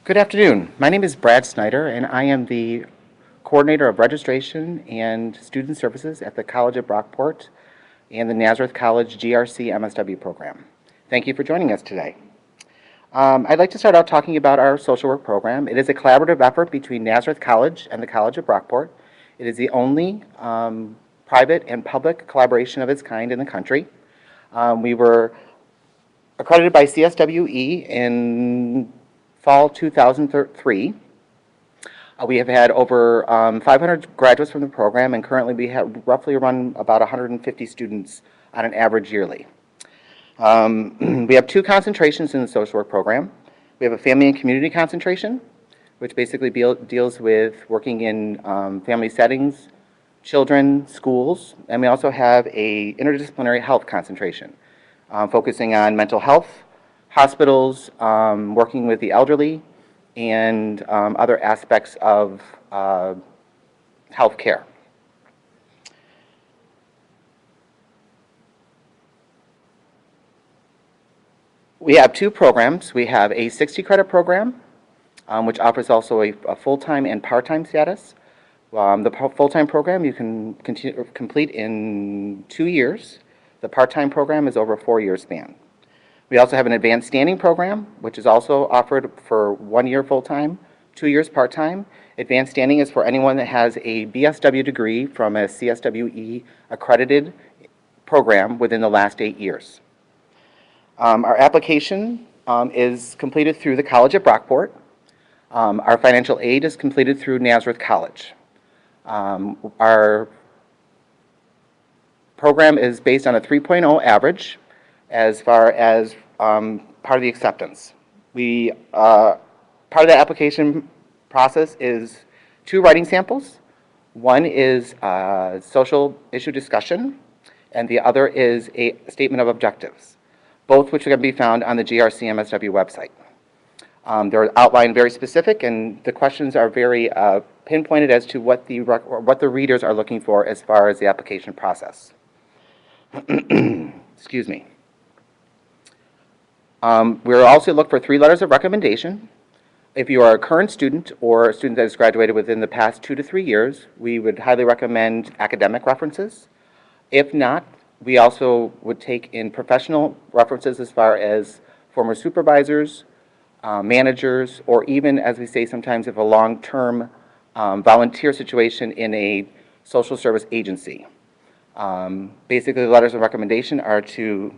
Good afternoon. My name is Brad Snyder, and I am the Coordinator of Registration and Student Services at the College of Brockport and the Nazareth College GRC MSW program. Thank you for joining us today. I'd like to start out talking about our social work program. It is a collaborative effort between Nazareth College and the College of Brockport. It is the only private and public collaboration of its kind in the country. We were accredited by CSWE in fall 2003. We have had over 500 graduates from the program, and currently we have roughly run about 150 students on an average yearly. We have two concentrations in the social work program. We have a family and community concentration, which basically deals with working in family settings, children, schools, and we also have a interdisciplinary health concentration, focusing on mental health, hospitals, working with the elderly, and other aspects of health care. We have two programs. We have a 60-credit program, which offers also a full-time and part-time status. The full-time program you can complete in 2 years. The part-time program is over a 4-year span. We also have an advanced standing program, which is also offered for 1 year full-time, 2 years part-time. Advanced standing is for anyone that has a BSW degree from a CSWE accredited program within the last 8 years. Our application is completed through the College of Brockport. Our financial aid is completed through Nazareth College. Our program is based on a 3.0 average as far as part of the acceptance. Part of the application process is 2 writing samples. One is social issue discussion, and the other is a statement of objectives, both which are going to be found on the GRC MSW website. They're outlined very specific, and the questions are very pinpointed as to what the readers are looking for as far as the application process. Excuse me. We'll also look for 3 letters of recommendation. If you are a current student or a student that has graduated within the past 2 to 3 years, we would highly recommend academic references. If not, we also would take in professional references as far as former supervisors, managers, or even, as we say sometimes, if a long-term volunteer situation in a social service agency. Basically, the letters of recommendation are to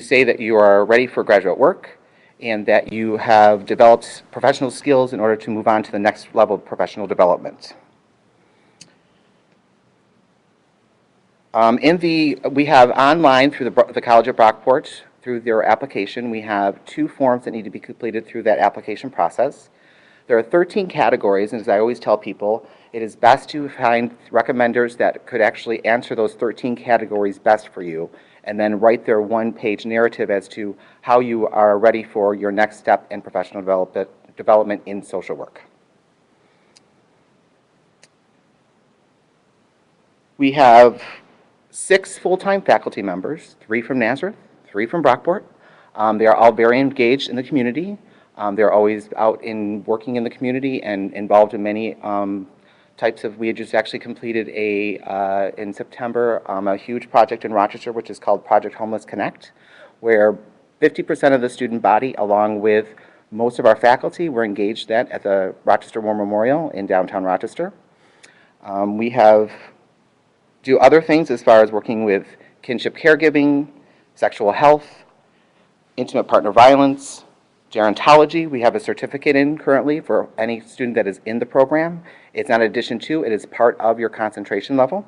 say that you are ready for graduate work and that you have developed professional skills in order to move on to the next level of professional development. We have online through the College of Brockport, through their application, we have 2 forms that need to be completed through that application process. There are 13 categories, and as I always tell people, it is best to find recommenders that could actually answer those 13 categories best for you, and then write their 1-page narrative as to how you are ready for your next step in professional development in social work. We have 6 full-time faculty members, 3 from Nazareth, 3 from Brockport. They are all very engaged in the community. They're always out working in the community and involved in many types of, we had just actually completed in September, a huge project in Rochester, which is called Project Homeless Connect, where 50% of the student body, along with most of our faculty, were engaged at the Rochester War Memorial in downtown Rochester. We do other things as far as working with kinship caregiving, sexual health, intimate partner violence, gerontology. We have a certificate in currently for any student that is in the program. It's not an addition to, it is part of your concentration level.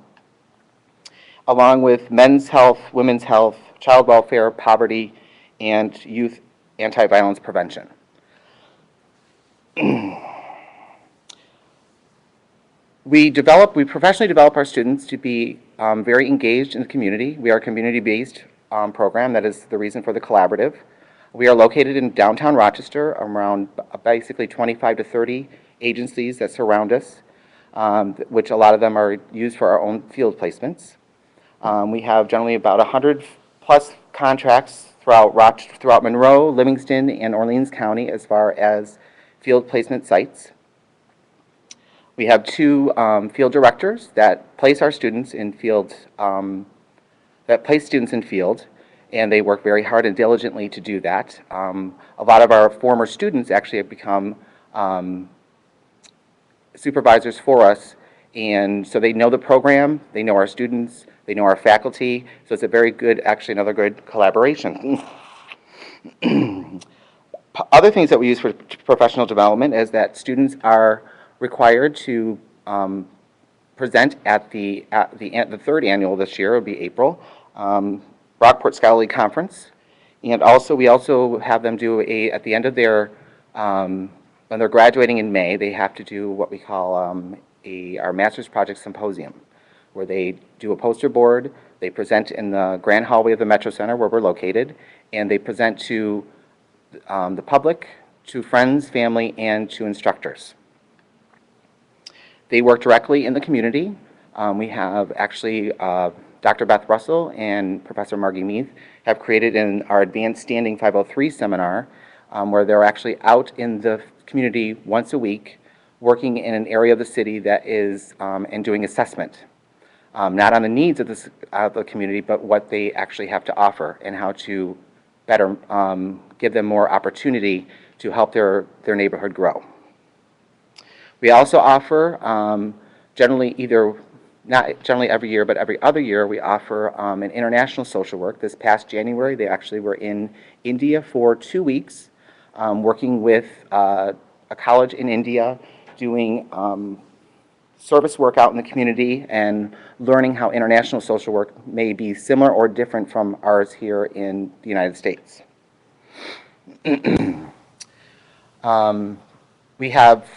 Along with men's health, women's health, child welfare, poverty, and youth anti-violence prevention. We professionally develop our students to be very engaged in the community. We are a community-based program. That is the reason for the collaborative. We are located in downtown Rochester, around basically 25 to 30 agencies that surround us, which a lot of them are used for our own field placements. We have generally about 100 plus contracts throughout Monroe, Livingston, and Orleans County as far as field placement sites. We have two field directors that place our students in field, and they work very hard and diligently to do that. A lot of our former students actually have become supervisors for us, and so they know the program, they know our students, they know our faculty, so it's a very good, actually another good collaboration. Other things that we use for professional development is that students are required to present at the third annual this year, it will be April, Brockport Scholarly Conference. And also, we also have them do at the end of their, when they're graduating in May, they have to do what we call our Master's Project Symposium, where they do a poster board, they present in the grand hallway of the Metro Center where we're located, and they present to the public, to friends, family, and to instructors. They work directly in the community. We have actually Dr. Beth Russell and Professor Margie Meath have created in our Advanced Standing 503 seminar where they're actually out in the community once a week working in an area of the city that is and doing assessment. Not on the needs of the community, but what they actually have to offer and how to better give them more opportunity to help their neighborhood grow. We also offer generally not generally every year, but every other year, we offer an international social work. This past January, they actually were in India for 2 weeks, working with a college in India, doing service work out in the community and learning how international social work may be similar or different from ours here in the United States. We have,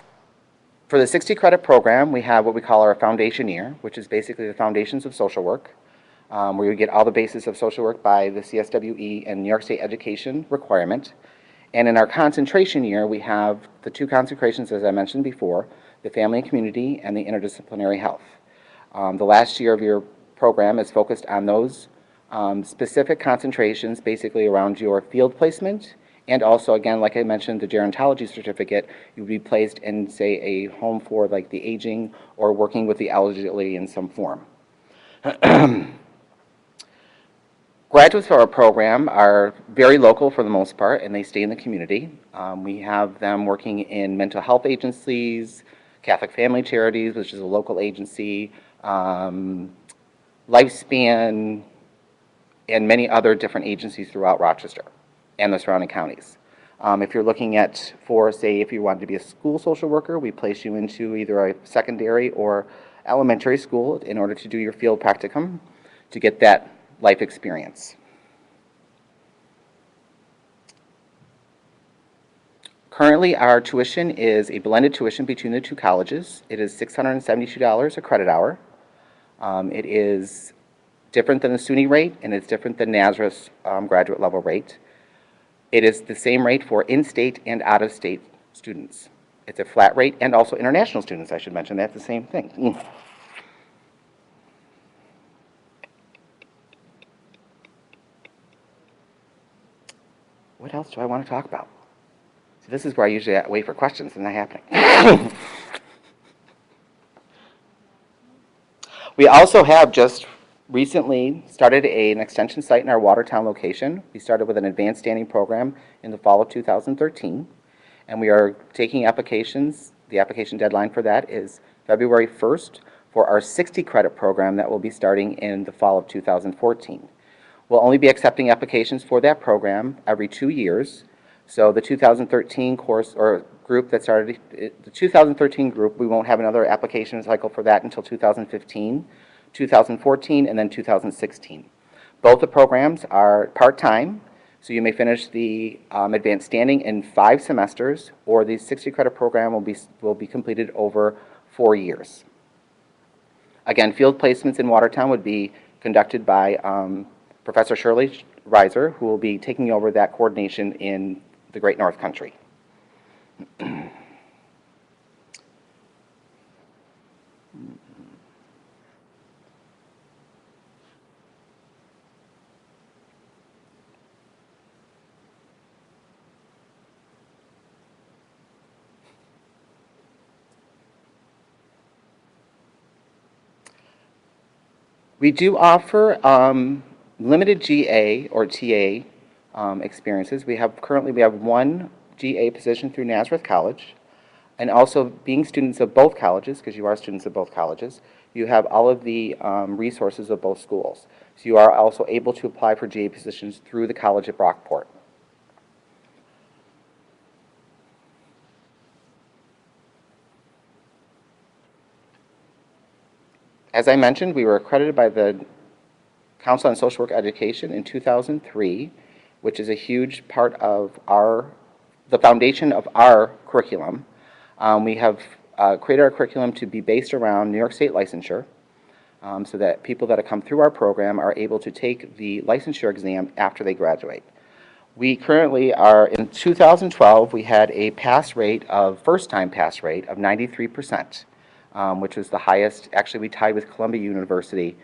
for the 60 credit program, we have what we call our foundation year, which is basically the foundations of social work, where you get all the basis of social work by the CSWE and New York State education requirement. And in our concentration year, we have the two concentrations, as I mentioned before, the family and community and the interdisciplinary health. The last year of your program is focused on those specific concentrations, basically around your field placement. And also, again, like I mentioned, the gerontology certificate, you would be placed in, say, a home for like the aging or working with the elderly in some form. Graduates of our program are very local for the most part, and they stay in the community. We have them working in mental health agencies, Catholic Family Charities, which is a local agency, Lifespan, and many other different agencies throughout Rochester and the surrounding counties. If you're looking at, say, if you wanted to be a school social worker, we place you into either a secondary or elementary school in order to do your field practicum to get that life experience. Currently, our tuition is a blended tuition between the two colleges. It is $672 a credit hour. It is different than the SUNY rate, and it's different than Nazareth's graduate level rate. It is the same rate for in-state and out-of-state students. It's a flat rate, and also international students, I should mention. That's the same thing. What else do I want to talk about? See, this is where I usually wait for questions, and not happening. We also have just recently started an extension site in our Watertown location. We started with an advanced standing program in the fall of 2013, and we are taking applications. The application deadline for that is February 1st for our 60 credit program that will be starting in the fall of 2014. We'll only be accepting applications for that program every 2 years. So the 2013 course or group that started, the 2013 group, we won't have another application cycle for that until 2015, 2014, and then 2016. Both the programs are part-time, so you may finish the advanced standing in 5 semesters, or the 60 credit program will be completed over 4 years. Again, field placements in Watertown would be conducted by Professor Shirley Reiser, who will be taking over that coordination in the Great North Country. We do offer limited GA or TA experiences. Currently we have one GA position through Nazareth College, and also being students of both colleges, because you are students of both colleges, you have all of the resources of both schools. So you are also able to apply for GA positions through the college at Brockport. As I mentioned, we were accredited by the Council on Social Work Education in 2003, which is a huge part of the foundation of our curriculum. We have created our curriculum to be based around New York State licensure, so that people that have come through our program are able to take the licensure exam after they graduate. We currently are, in 2012, we had a first-time pass rate of 93%, which was the highest. Actually, we tied with Columbia University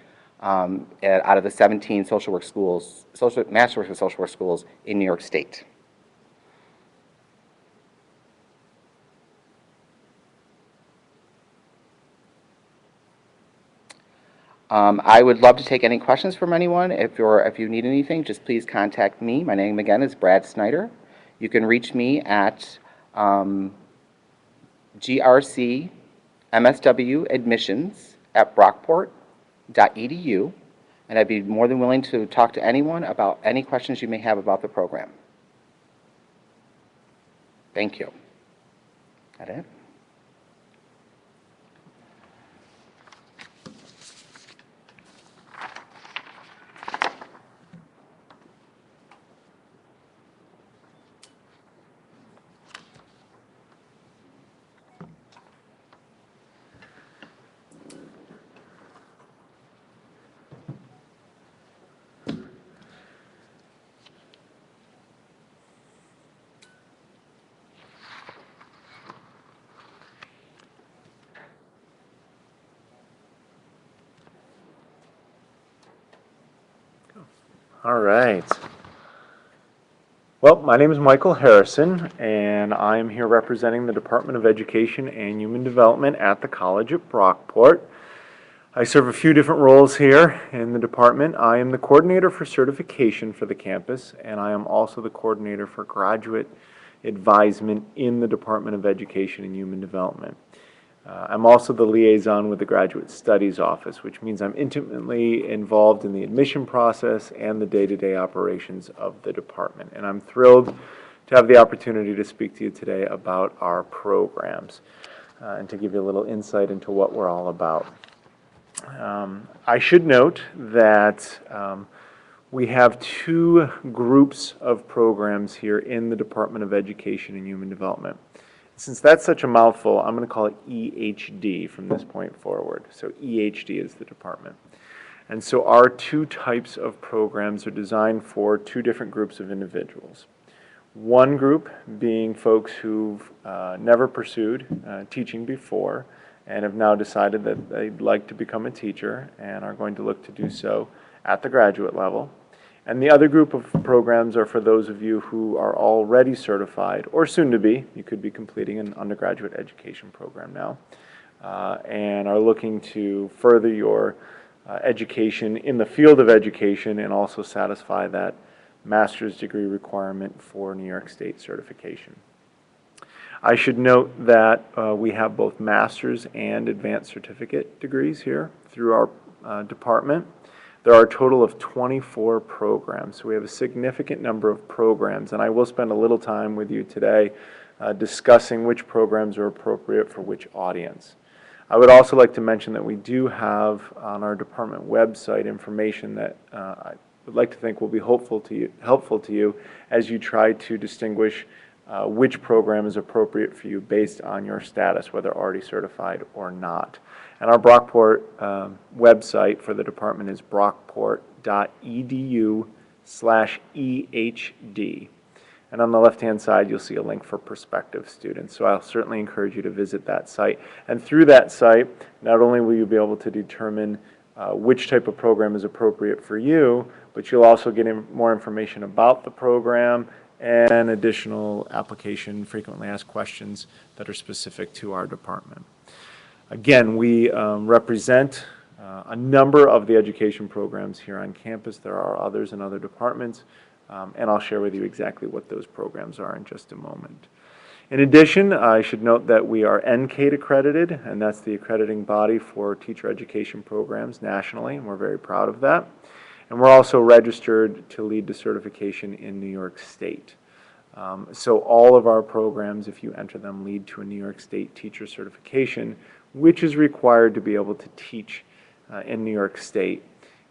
out of the 17 social work schools, master work and social work schools in New York State. I would love to take any questions from anyone. If you need anything, just please contact me. My name again is Brad Snyder. You can reach me at GRC MSW admissions at brockport.edu, and I'd be more than willing to talk to anyone about any questions you may have about the program. Thank you. That it? All right. Well, my name is Michael Harrison, and I am here representing the Department of Education and Human Development at the College at Brockport. I serve a few different roles here in the department. I am the coordinator for certification for the campus, and I am also the coordinator for graduate advisement in the Department of Education and Human Development. I'm also the liaison with the Graduate Studies Office, which means I'm intimately involved in the admission process and the day-to-day operations of the department. And I'm thrilled to have the opportunity to speak to you today about our programs and to give you a little insight into what we're all about. I should note that we have two groups of programs here in the Department of Education and Human Development. Since that's such a mouthful, I'm going to call it EHD from this point forward. So EHD is the department. And so our two types of programs are designed for two different groups of individuals. One group being folks who've never pursued teaching before and have now decided that they'd like to become a teacher and are going to look to do so at the graduate level. And the other group of programs are for those of you who are already certified, or soon to be. You could be completing an undergraduate education program now, and are looking to further your education in the field of education and also satisfy that master's degree requirement for New York State certification. I should note that we have both master's and advanced certificate degrees here through our department. There are a total of 24 programs, so we have a significant number of programs, and I will spend a little time with you today discussing which programs are appropriate for which audience. I would also like to mention that we do have on our department website information that I would like to think will be helpful to you as you try to distinguish which program is appropriate for you based on your status, whether already certified or not. And our Brockport website for the department is brockport.edu/EHD. And on the left-hand side, you'll see a link for prospective students. So I'll certainly encourage you to visit that site. And through that site, not only will you be able to determine which type of program is appropriate for you, but you'll also get more information about the program and additional application frequently asked questions that are specific to our department. Again, we represent a number of the education programs here on campus. There are others in other departments, and I'll share with you exactly what those programs are in just a moment. In addition, I should note that we are NCATE accredited, and that's the accrediting body for teacher education programs nationally, and we're very proud of that. And we're also registered to lead to certification in New York State. So all of our programs, if you enter them, lead to a New York State teacher certification, which is required to be able to teach in New York State.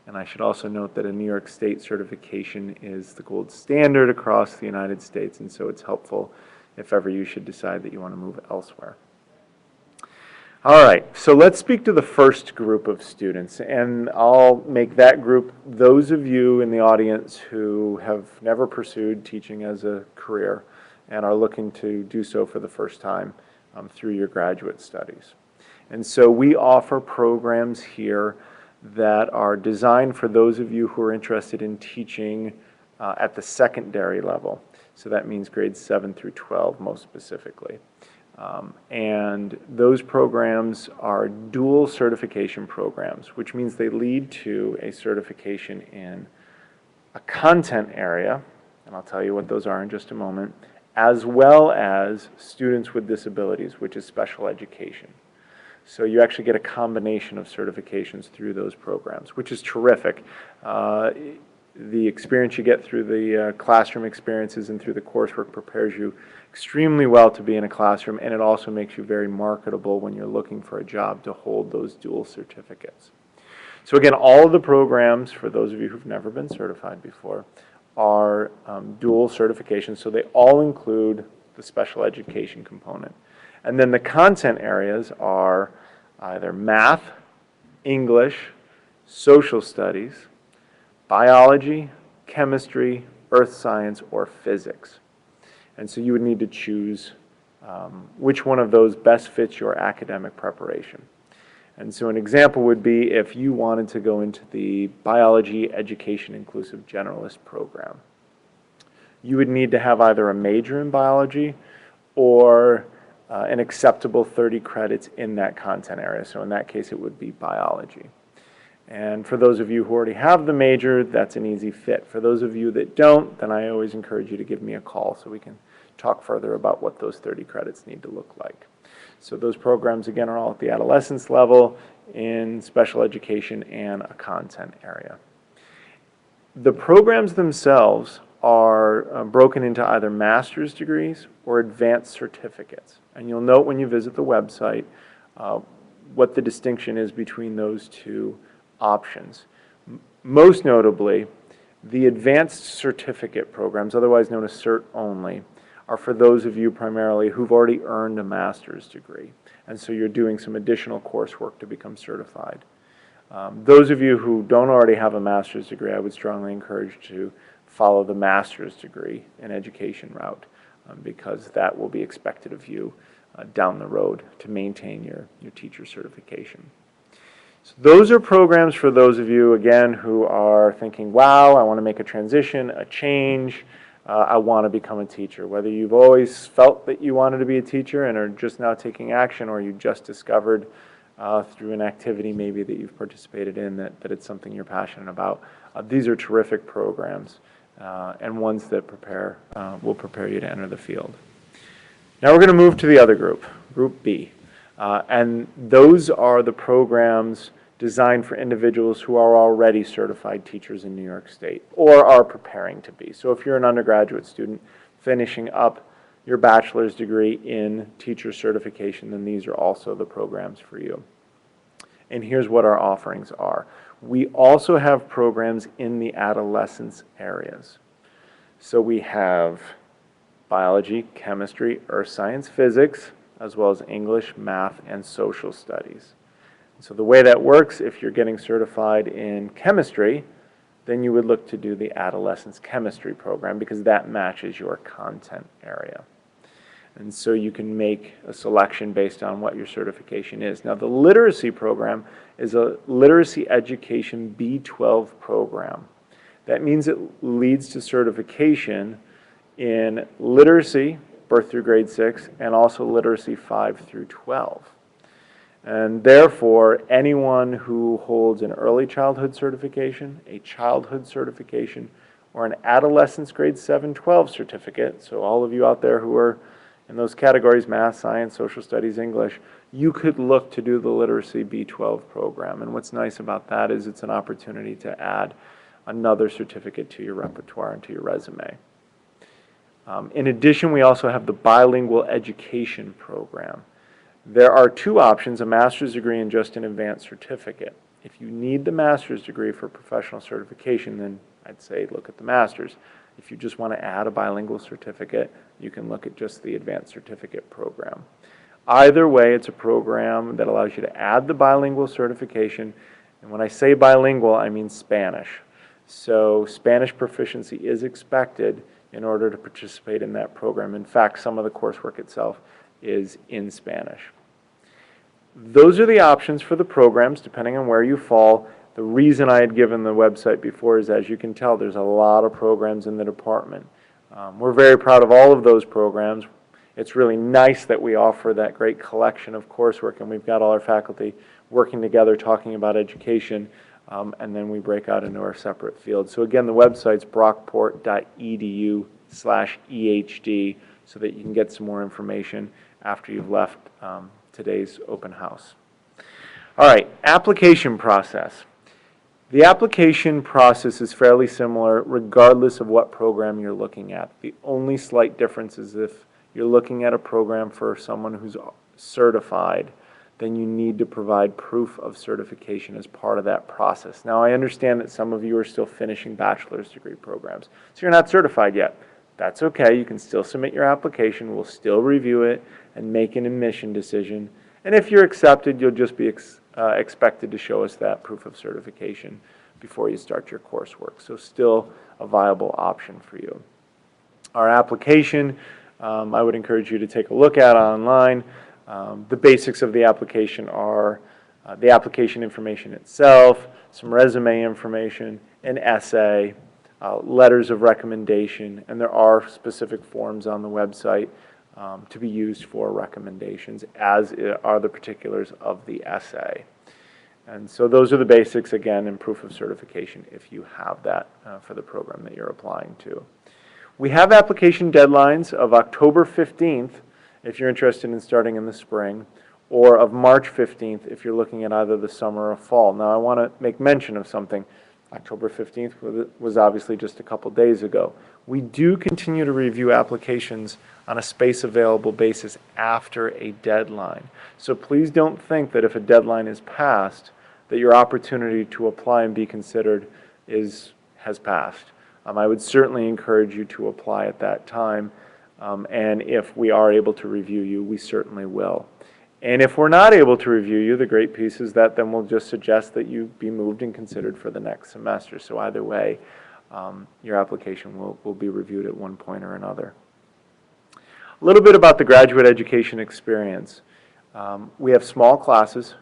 And I should also note that a New York State certification is the gold standard across the United States, and so it's helpful if ever you should decide that you want to move elsewhere. All right, so let's speak to the first group of students, and I'll make that group those of you in the audience who have never pursued teaching as a career and are looking to do so for the first time through your graduate studies. And so we offer programs here that are designed for those of you who are interested in teaching at the secondary level. So that means grades 7 through 12 most specifically. And those programs are dual certification programs, which means they lead to a certification in a content area, and I'll tell you what those are in just a moment, as well as students with disabilities, which is special education. So you actually get a combination of certifications through those programs, which is terrific. The experience you get through the classroom experiences and through the coursework prepares you extremely well to be in a classroom, and it also makes you very marketable when you're looking for a job to hold those dual certificates. So again, all of the programs, for those of you who've never been certified before, are dual certifications, so they all include the special education component. And then the content areas are either math, English, social studies, biology, chemistry, earth science, or physics. And so you would need to choose which one of those best fits your academic preparation. And so an example would be if you wanted to go into the Biology Education Inclusive Generalist program. You would need to have either a major in biology or an acceptable 30 credits in that content area. So in that case, it would be biology. And for those of you who already have the major, that's an easy fit. For those of you that don't, then I always encourage you to give me a call so we can talk further about what those 30 credits need to look like. So those programs, again, are all at the adolescence level in special education and a content area. The programs themselves are broken into either master's degrees or advanced certificates. And you'll note when you visit the website what the distinction is between those two options. Most notably, the advanced certificate programs, otherwise known as CERT only, are for those of you primarily who've already earned a master's degree. And so you're doing some additional coursework to become certified. Those of you who don't already have a master's degree, I would strongly encourage to follow the master's degree in education route because that will be expected of you down the road to maintain your teacher certification. So those are programs for those of you, again, who are thinking, wow, I want to make a transition, a change, I want to become a teacher. Whether you've always felt that you wanted to be a teacher and are just now taking action, or you just discovered through an activity maybe that you've participated in that it's something you're passionate about. These are terrific programs and ones that will prepare you to enter the field. Now we're going to move to the other group, Group B. And those are the programs designed for individuals who are already certified teachers in New York State or are preparing to be. So if you're an undergraduate student finishing up your bachelor's degree in teacher certification, then these are also the programs for you. And here's what our offerings are. We also have programs in the adolescence areas. So we have biology, chemistry, earth science, physics, as well as English, math, and social studies. So the way that works, if you're getting certified in chemistry, then you would look to do the adolescence chemistry program because that matches your content area. And so you can make a selection based on what your certification is. Now the literacy program is a literacy education B12 program. That means it leads to certification in literacy, birth through grade 6, and also literacy 5 through 12. And therefore, anyone who holds an early childhood certification, a childhood certification, or an adolescence grade 7-12 certificate, so all of you out there who are in those categories, math, science, social studies, English, you could look to do the Literacy B12 program. And what's nice about that is it's an opportunity to add another certificate to your repertoire and to your resume. In addition, we also have the Bilingual Education program. There are two options, a master's degree and just an advanced certificate. If you need the master's degree for professional certification, then I'd say look at the master's. If you just want to add a bilingual certificate, you can look at just the advanced certificate program. Either way, it's a program that allows you to add the bilingual certification. And when I say bilingual, I mean Spanish. So Spanish proficiency is expected in order to participate in that program. In fact, some of the coursework itself is in Spanish. Those are the options for the programs, depending on where you fall. The reason I had given the website before is, as you can tell, there's a lot of programs in the department. We're very proud of all of those programs. It's really nice that we offer that great collection of coursework, and we've got all our faculty working together talking about education, and then we break out into our separate fields. So again, the website's brockport.edu/EHD so that you can get some more information after you've left today's open house. All right, application process. The application process is fairly similar regardless of what program you're looking at. The only slight difference is if you're looking at a program for someone who's certified, then you need to provide proof of certification as part of that process. Now, I understand that some of you are still finishing bachelor's degree programs, so you're not certified yet. That's okay. You can still submit your application. We'll still review it and make an admission decision. And if you're accepted, you'll just be expected to show us that proof of certification before you start your coursework. So still a viable option for you. Our application, I would encourage you to take a look at online. The basics of the application are the application information itself, some resume information, an essay, letters of recommendation, and there are specific forms on the website to be used for recommendations, as are the particulars of the essay. And so those are the basics, again, in proof of certification if you have that for the program that you're applying to. We have application deadlines of October 15th if you're interested in starting in the spring, or of March 15th if you're looking at either the summer or fall. Now, I want to make mention of something. October 15th was obviously just a couple days ago. We do continue to review applications on a space available basis after a deadline. So please don't think that if a deadline is passed, that your opportunity to apply and be considered has passed. I would certainly encourage you to apply at that time, and if we are able to review you, we certainly will. And if we're not able to review you, the great piece is that then we'll just suggest that you be moved and considered for the next semester. So either way, your application will be reviewed at one point or another. A little bit about the graduate education experience. We have small classes,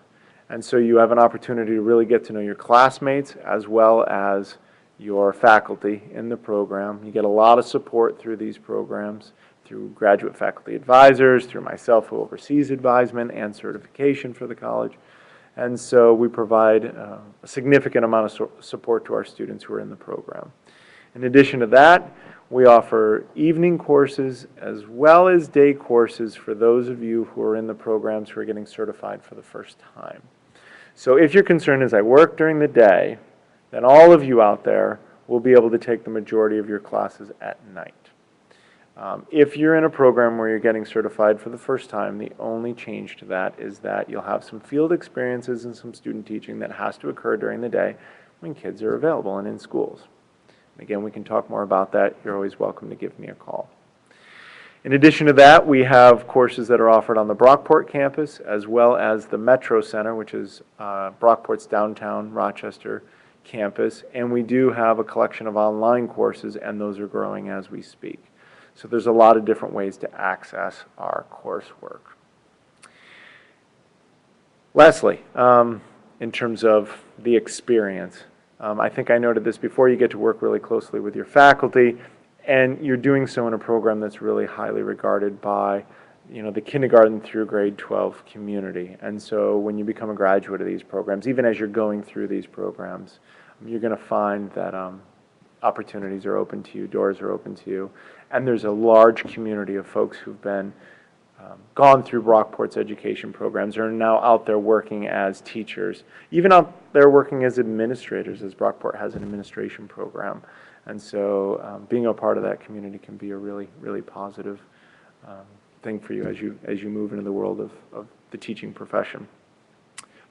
and so you have an opportunity to really get to know your classmates as well as your faculty in the program. You get a lot of support through these programs, through graduate faculty advisors, through myself who oversees advisement and certification for the college. And so we provide a significant amount of support to our students who are in the program. In addition to that, we offer evening courses as well as day courses for those of you who are in the programs who are getting certified for the first time. So if your concern is I work during the day, then all of you out there will be able to take the majority of your classes at night. If you're in a program where you're getting certified for the first time, the only change to that is that you'll have some field experiences and some student teaching that has to occur during the day when kids are available and in schools. And again, we can talk more about that. You're always welcome to give me a call. In addition to that, we have courses that are offered on the Brockport campus as well as the Metro Center, which is Brockport's downtown Rochester campus. And we do have a collection of online courses, and those are growing as we speak. So there's a lot of different ways to access our coursework. Lastly, in terms of the experience, I think I noted this before, you get to work really closely with your faculty, and you're doing so in a program that's really highly regarded by the kindergarten through grade 12 community. And so when you become a graduate of these programs, even as you're going through these programs, you're going to find that opportunities are open to you, doors are open to you, and there's a large community of folks who've been gone through Brockport's education programs are now out there working as teachers, even out there working as administrators, as Brockport has an administration program. And so being a part of that community can be a really, really positive thing for you as you move into the world of the teaching profession.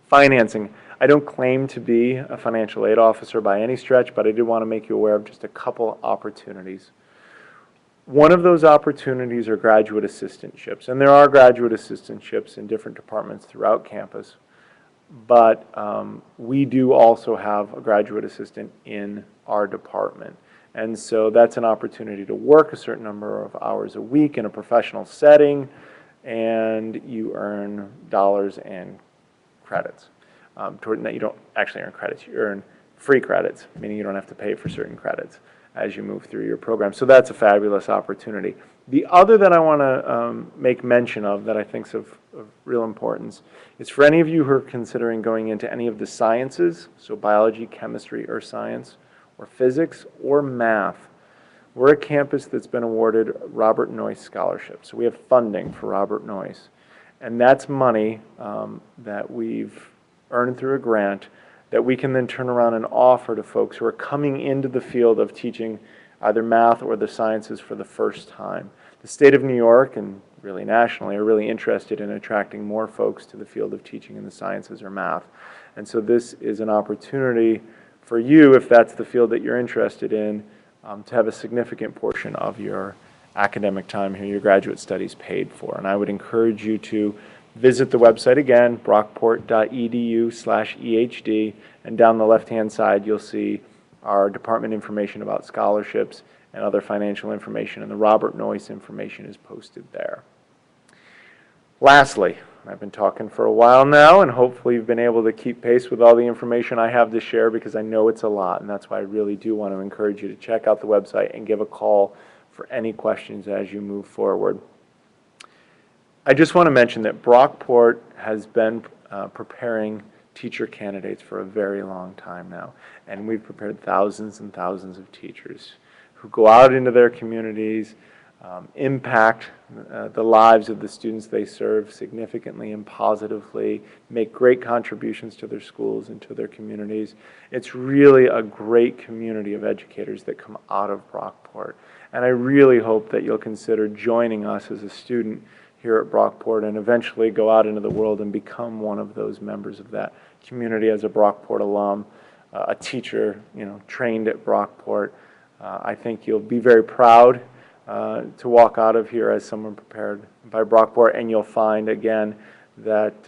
Financing. I don't claim to be a financial aid officer by any stretch, but I did want to make you aware of just a couple opportunities. One of those opportunities are graduate assistantships, and there are graduate assistantships in different departments throughout campus, but we do also have a graduate assistant in our department. And so that's an opportunity to work a certain number of hours a week in a professional setting, and you earn dollars and credits. Toward that, you don't actually earn credits, you earn free credits, meaning you don't have to pay for certain credits as you move through your program. So that's a fabulous opportunity. The other that I want to make mention of that I think is of real importance is for any of you who are considering going into any of the sciences, so biology, chemistry, earth science, or physics, or math. We're a campus that's been awarded Robert Noyce scholarships. So we have funding for Robert Noyce. And that's money that we've earned through a grant that we can then turn around and offer to folks who are coming into the field of teaching either math or the sciences for the first time. The state of New York, and really nationally, are really interested in attracting more folks to the field of teaching in the sciences or math. And so this is an opportunity for you, if that's the field that you're interested in, to have a significant portion of your academic time here, your graduate studies paid for. And I would encourage you to visit the website again, brockport.edu/EHD, and down the left-hand side you'll see our department information about scholarships and other financial information, and the Robert Noyce information is posted there. Lastly, I've been talking for a while now, and hopefully you've been able to keep pace with all the information I have to share, because I know it's a lot, and that's why I really do want to encourage you to check out the website and give a call for any questions as you move forward. I just want to mention that Brockport has been preparing teacher candidates for a very long time now, and we've prepared thousands and thousands of teachers who go out into their communities, impact the lives of the students they serve significantly and positively, make great contributions to their schools and to their communities. It's really a great community of educators that come out of Brockport, and I really hope that you'll consider joining us as a student here at Brockport and eventually go out into the world and become one of those members of that community as a Brockport alum, a teacher, trained at Brockport. I think you'll be very proud to walk out of here as someone prepared by Brockport, and you'll find again that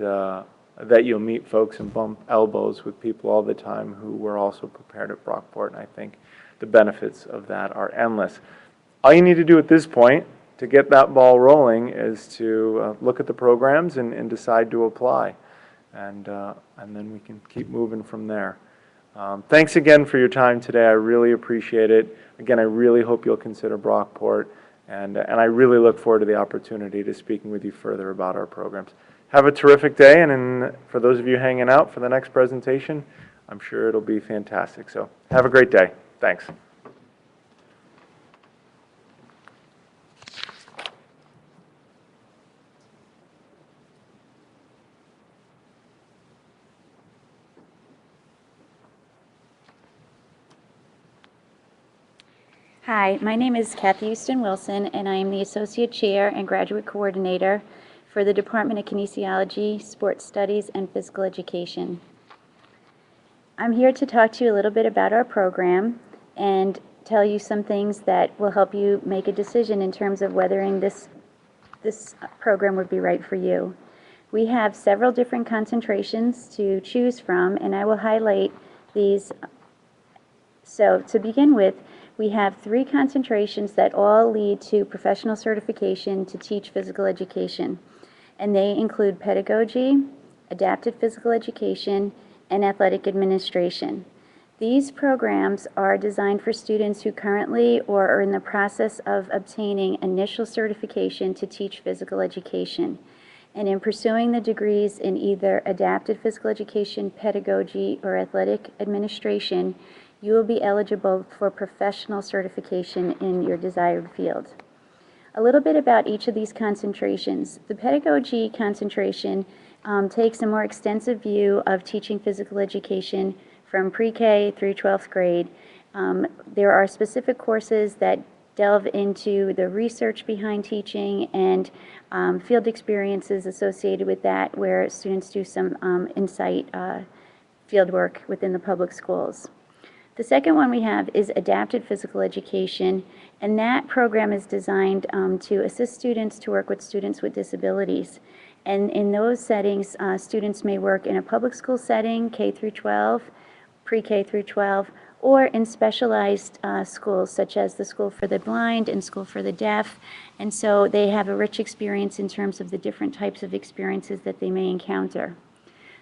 that you'll meet folks and bump elbows with people all the time who were also prepared at Brockport, and I think the benefits of that are endless. All you need to do at this point to get that ball rolling is to look at the programs and decide to apply, and then we can keep moving from there. Thanks again for your time today. I really appreciate it. Again, I really hope you'll consider Brockport, and I really look forward to the opportunity to speaking with you further about our programs. Have a terrific day, and for those of you hanging out for the next presentation, I'm sure it'll be fantastic. So have a great day. Thanks. Hi, my name is Cathy Wilson, and I am the Associate Chair and Graduate Coordinator for the Department of Kinesiology, Sports Studies, and Physical Education. I'm here to talk to you a little bit about our program and tell you some things that will help you make a decision in terms of whether this program would be right for you. We have several different concentrations to choose from, and I will highlight these. So to begin with, we have 3 concentrations that all lead to professional certification to teach physical education, and they include pedagogy, adaptive physical education, and athletic administration. These programs are designed for students who currently or are in the process of obtaining initial certification to teach physical education. And in pursuing the degrees in either adapted physical education, pedagogy, or athletic administration, you will be eligible for professional certification in your desired field. A little bit about each of these concentrations. The pedagogy concentration takes a more extensive view of teaching physical education from pre-K through 12th grade. There are specific courses that delve into the research behind teaching and field experiences associated with that, where students do some insight field work within the public schools. The second one we have is adapted physical education, and that program is designed to assist students to work with students with disabilities. And in those settings, students may work in a public school setting, K through 12, pre-K through 12, or in specialized schools such as the School for the Blind and School for the Deaf. And so they have a rich experience in terms of the different types of experiences that they may encounter.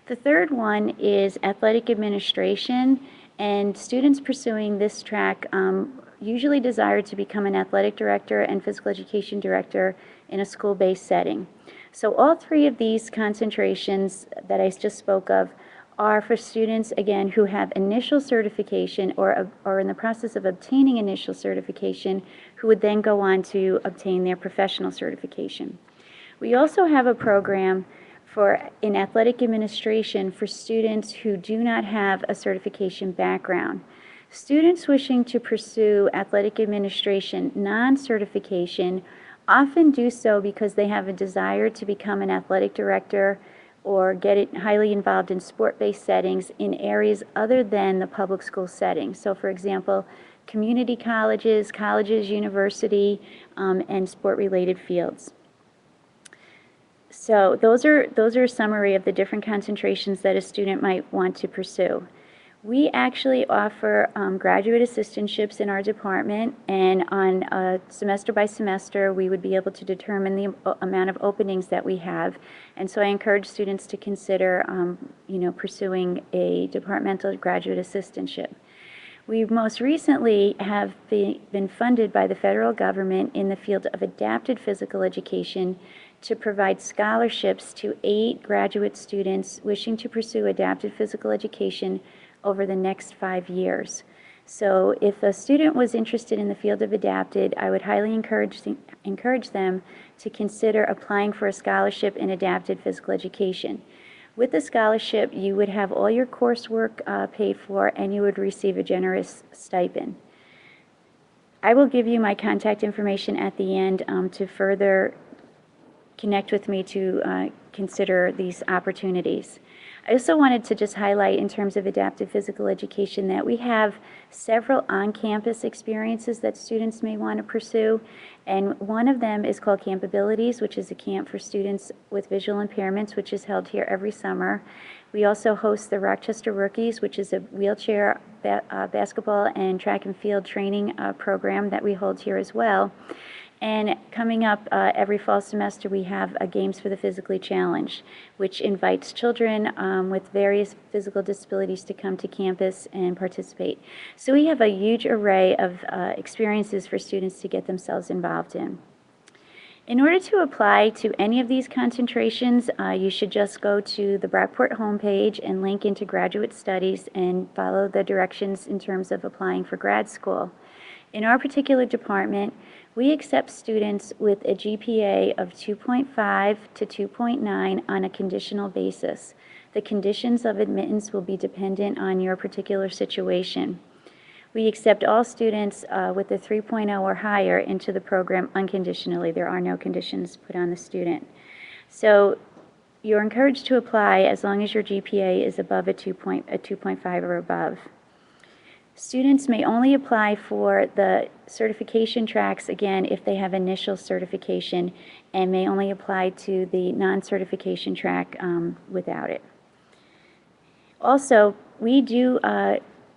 The third one is athletic administration, and students pursuing this track usually desire to become an athletic director and physical education director in a school-based setting. So all three of these concentrations that I just spoke of are for students, again, who have initial certification or are in the process of obtaining initial certification, who would then go on to obtain their professional certification. We also have a program in athletic administration for students who do not have a certification background. Students wishing to pursue athletic administration non-certification often do so because they have a desire to become an athletic director or get highly involved in sport-based settings in areas other than the public school setting. So for example, community colleges, university, and sport-related fields. So those are a summary of the different concentrations that a student might want to pursue. We actually offer graduate assistantships in our department, and on a semester by semester, we would be able to determine the amount of openings that we have. And so I encourage students to consider, pursuing a departmental graduate assistantship. We most recently have been funded by the federal government in the field of adapted physical education to provide scholarships to 8 graduate students wishing to pursue adapted physical education over the next 5 years. So if a student was interested in the field of adapted, I would highly encourage them to consider applying for a scholarship in adapted physical education. With the scholarship, you would have all your coursework paid for, and you would receive a generous stipend. I will give you my contact information at the end to further connect with me to consider these opportunities. I also wanted to just highlight in terms of adaptive physical education that we have several on-campus experiences that students may want to pursue, and one of them is called Camp Abilities, which is a camp for students with visual impairments, which is held here every summer. We also host the Rochester Rookies, which is a wheelchair basketball and track and field training program that we hold here as well. And coming up every fall semester, we have Games for the Physically Challenged, which invites children with various physical disabilities to come to campus and participate. So we have a huge array of experiences for students to get themselves involved in. In order to apply to any of these concentrations, you should just go to the Brockport homepage and link into Graduate Studies and follow the directions in terms of applying for grad school. In our particular department, we accept students with a GPA of 2.5 to 2.9 on a conditional basis. The conditions of admittance will be dependent on your particular situation. We accept all students with a 3.0 or higher into the program unconditionally. There are no conditions put on the student. So you're encouraged to apply as long as your GPA is above a 2.5 or above. Students may only apply for the certification tracks, again, if they have initial certification, and may only apply to the non-certification track without it. Also, we do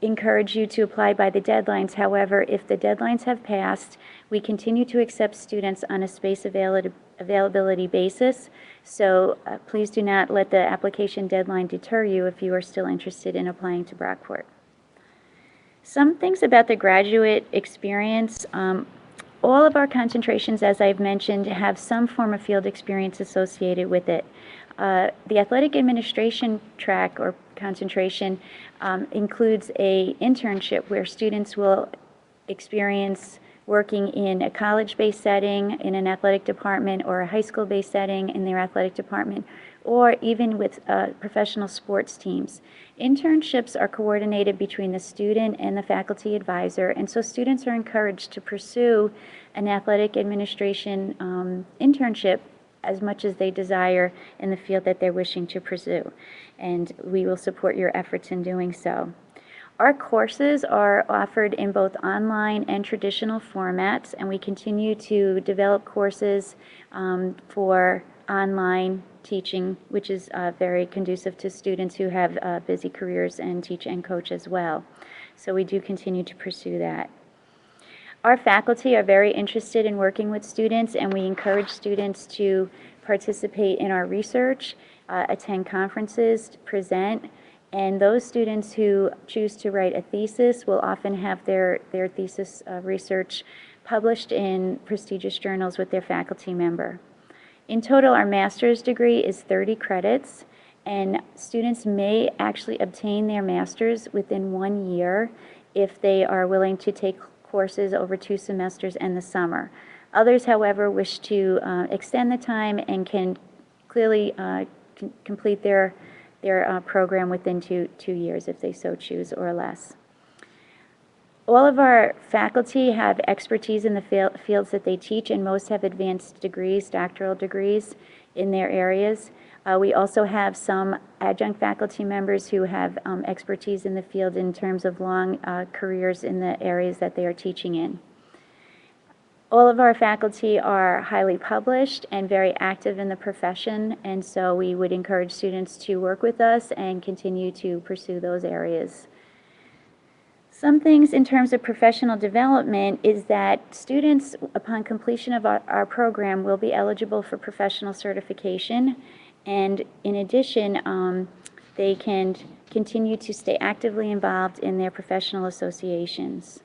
encourage you to apply by the deadlines. However, if the deadlines have passed, we continue to accept students on a space availability basis. So please do not let the application deadline deter you if you are still interested in applying to Brockport. Some things about the graduate experience. All of our concentrations, as I've mentioned, have some form of field experience associated with it. The athletic administration track or concentration includes a internship where students will experience working in a college-based setting in an athletic department, or a high school-based setting in their athletic department, or even with professional sports teams. Internships are coordinated between the student and the faculty advisor, and so students are encouraged to pursue an athletic administration internship as much as they desire in the field that they're wishing to pursue. And we will support your efforts in doing so. Our courses are offered in both online and traditional formats, and we continue to develop courses for online teaching, which is very conducive to students who have busy careers and teach and coach as well. So we do continue to pursue that. Our faculty are very interested in working with students, and we encourage students to participate in our research, attend conferences, present, and those students who choose to write a thesis will often have their thesis research published in prestigious journals with their faculty member. In total, our master's degree is 30 credits, and students may actually obtain their master's within 1 year if they are willing to take courses over 2 semesters and the summer. Others, however, wish to extend the time and can clearly complete their program within two years if they so choose or less. All of our faculty have expertise in the fields that they teach, and most have advanced degrees, doctoral degrees in their areas. We also have some adjunct faculty members who have expertise in the field in terms of long careers in the areas that they are teaching in. All of our faculty are highly published and very active in the profession, and so we would encourage students to work with us and continue to pursue those areas. Some things in terms of professional development is that students, upon completion of our program, will be eligible for professional certification, and in addition, they can continue to stay actively involved in their professional associations.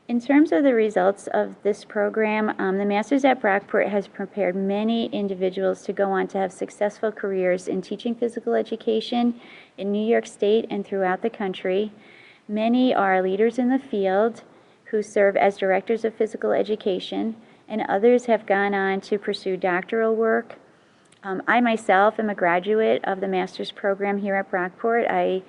In terms of the results of this program, the Masters at Brockport has prepared many individuals to go on to have successful careers in teaching physical education in New York State and throughout the country. Many are leaders in the field who serve as directors of physical education, and others have gone on to pursue doctoral work. I myself am a graduate of the master's program here at Brockport. I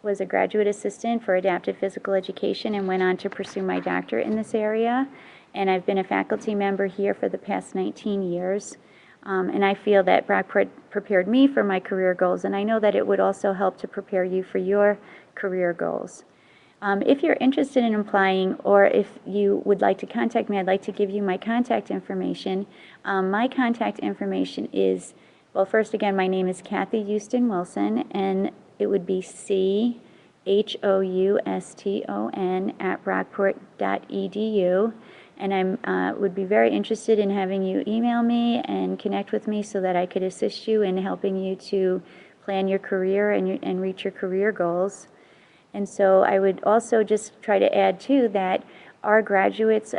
was a graduate assistant for adaptive physical education and went on to pursue my doctorate in this area. And I've been a faculty member here for the past 19 years. And I feel that Brockport prepared me for my career goals, and I know that it would also help to prepare you for your career goals. If you're interested in applying, or if you would like to contact me, I'd like to give you my contact information. My contact information is, well, first again, my name is Cathy Houston Wilson, and it would be CHOUSTON@brockport.edu. And I would be very interested in having you email me and connect with me so that I could assist you in helping you to plan your career and reach your career goals. And so I would also just try to add, too, that our graduates,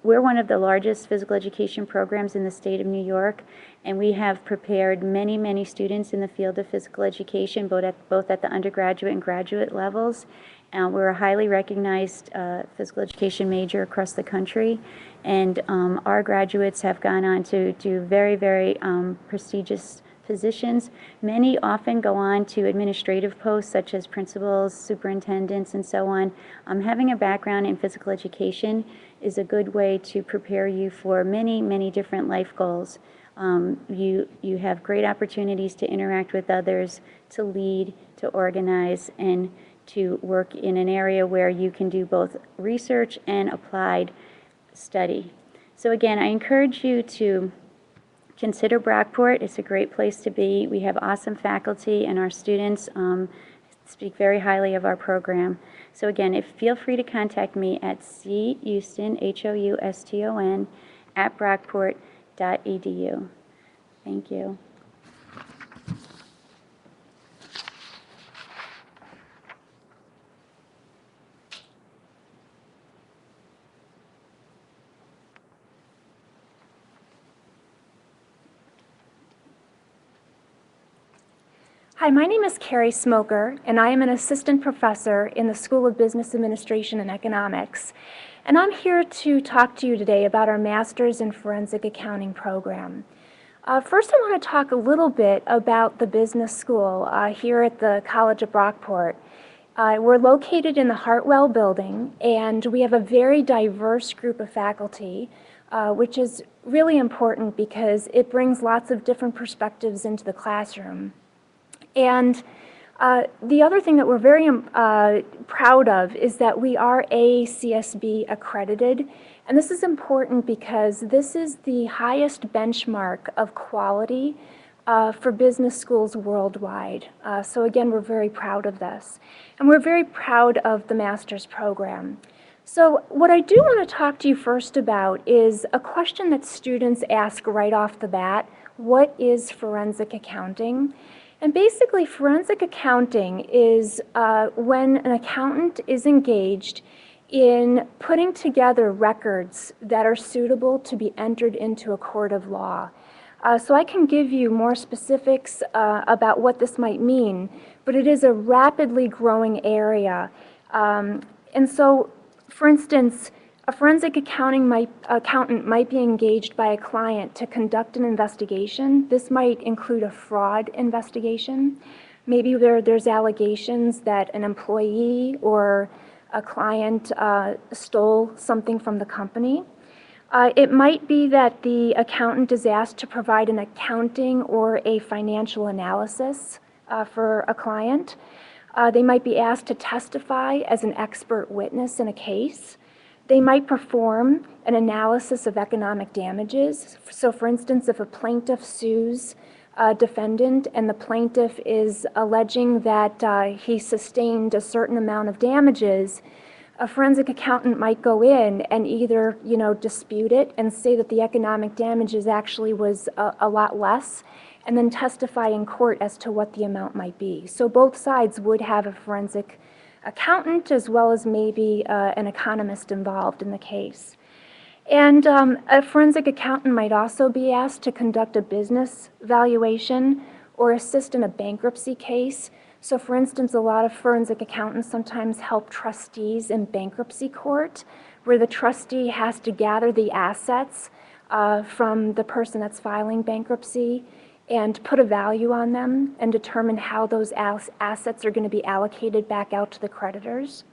we're one of the largest physical education programs in the state of New York, and we have prepared many, many students in the field of physical education, both at the undergraduate and graduate levels. We're a highly recognized physical education major across the country, and our graduates have gone on to do very, very prestigious positions. Many often go on to administrative posts such as principals, superintendents, and so on. Having a background in physical education is a good way to prepare you for many, many different life goals. You have great opportunities to interact with others, to lead, to organize, and to work in an area where you can do both research and applied study. So again, I encourage you to consider Brockport. It's a great place to be. We have awesome faculty, and our students speak very highly of our program. So again, feel free to contact me at chouston, HOUSTON, @brockport.edu. Thank you. Hi, my name is Carrie Smoker, and I am an assistant professor in the School of Business Administration and Economics. And I'm here to talk to you today about our Master's in Forensic Accounting program. First, I want to talk a little bit about the business school here at the College of Brockport. We're located in the Hartwell building, and we have a very diverse group of faculty, which is really important because it brings lots of different perspectives into the classroom. And the other thing that we're very proud of is that we are ACSB accredited. And this is important because this is the highest benchmark of quality for business schools worldwide. So again, we're very proud of this. And we're very proud of the master's program. So what I do want to talk to you first about is a question that students ask right off the bat: what is forensic accounting? And basically, forensic accounting is when an accountant is engaged in putting together records that are suitable to be entered into a court of law. So I can give you more specifics about what this might mean, but it is a rapidly growing area. And so, for instance, a forensic accountant might be engaged by a client to conduct an investigation. This might include a fraud investigation. Maybe there's allegations that an employee or a client stole something from the company. It might be that the accountant is asked to provide an accounting or a financial analysis for a client. They might be asked to testify as an expert witness in a case. They might perform an analysis of economic damages. So for instance, if a plaintiff sues a defendant and the plaintiff is alleging that he sustained a certain amount of damages, a forensic accountant might go in and either, dispute it and say that the economic damages actually was a lot less, and then testify in court as to what the amount might be. So both sides would have a forensic accountant as well as maybe an economist involved in the case. And a forensic accountant might also be asked to conduct a business valuation or assist in a bankruptcy case. So for instance, a lot of forensic accountants sometimes help trustees in bankruptcy court, where the trustee has to gather the assets from the person that's filing bankruptcy and put a value on them and determine how those assets are going to be allocated back out to the creditors.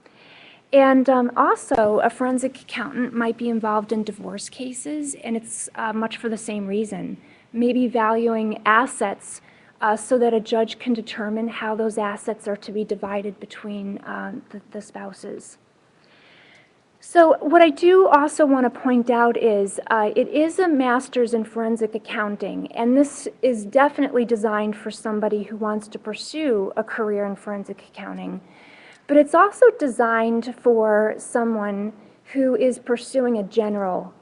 And also, a forensic accountant might be involved in divorce cases, and it's much for the same reason. Maybe valuing assets so that a judge can determine how those assets are to be divided between the spouses. So what I do also want to point out is it is a master's in forensic accounting, and this is definitely designed for somebody who wants to pursue a career in forensic accounting. But it's also designed for someone who is pursuing a general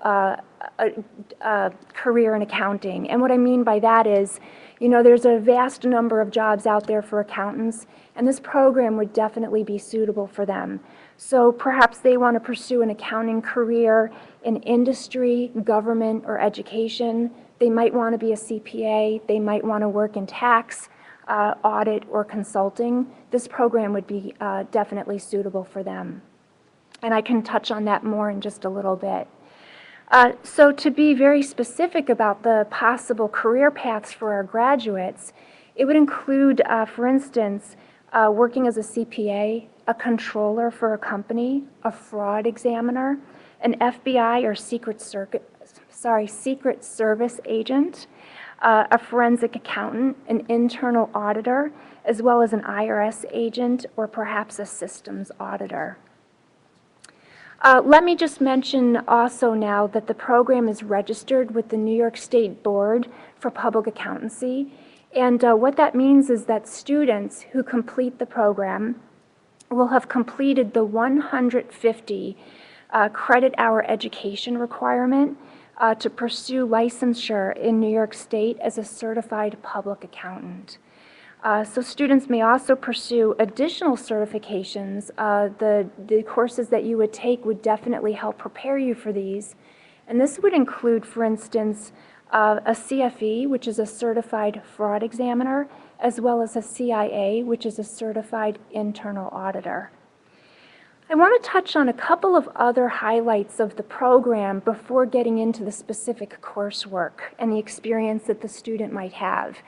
career in accounting. And what I mean by that is, there's a vast number of jobs out there for accountants, and this program would definitely be suitable for them. So perhaps they want to pursue an accounting career in industry, government, or education. They might want to be a CPA. They might want to work in tax, audit, or consulting. This program would be definitely suitable for them. And I can touch on that more in just a little bit. So to be very specific about the possible career paths for our graduates, it would include, for instance, working as a CPA, a controller for a company, a fraud examiner, an FBI or Secret Service agent, a forensic accountant, an internal auditor, as well as an IRS agent or perhaps a systems auditor. Let me just mention also now that the program is registered with the New York State Board for Public Accountancy. And what that means is that students who complete the program will have completed the 150 credit hour education requirement to pursue licensure in New York State as a certified public accountant. So students may also pursue additional certifications. The courses that you would take would definitely help prepare you for these. And this would include, for instance, a CFE, which is a certified fraud examiner, as well as a CIA, which is a Certified Internal Auditor. I want to touch on a couple of other highlights of the program before getting into the specific coursework and the experience that the student might have.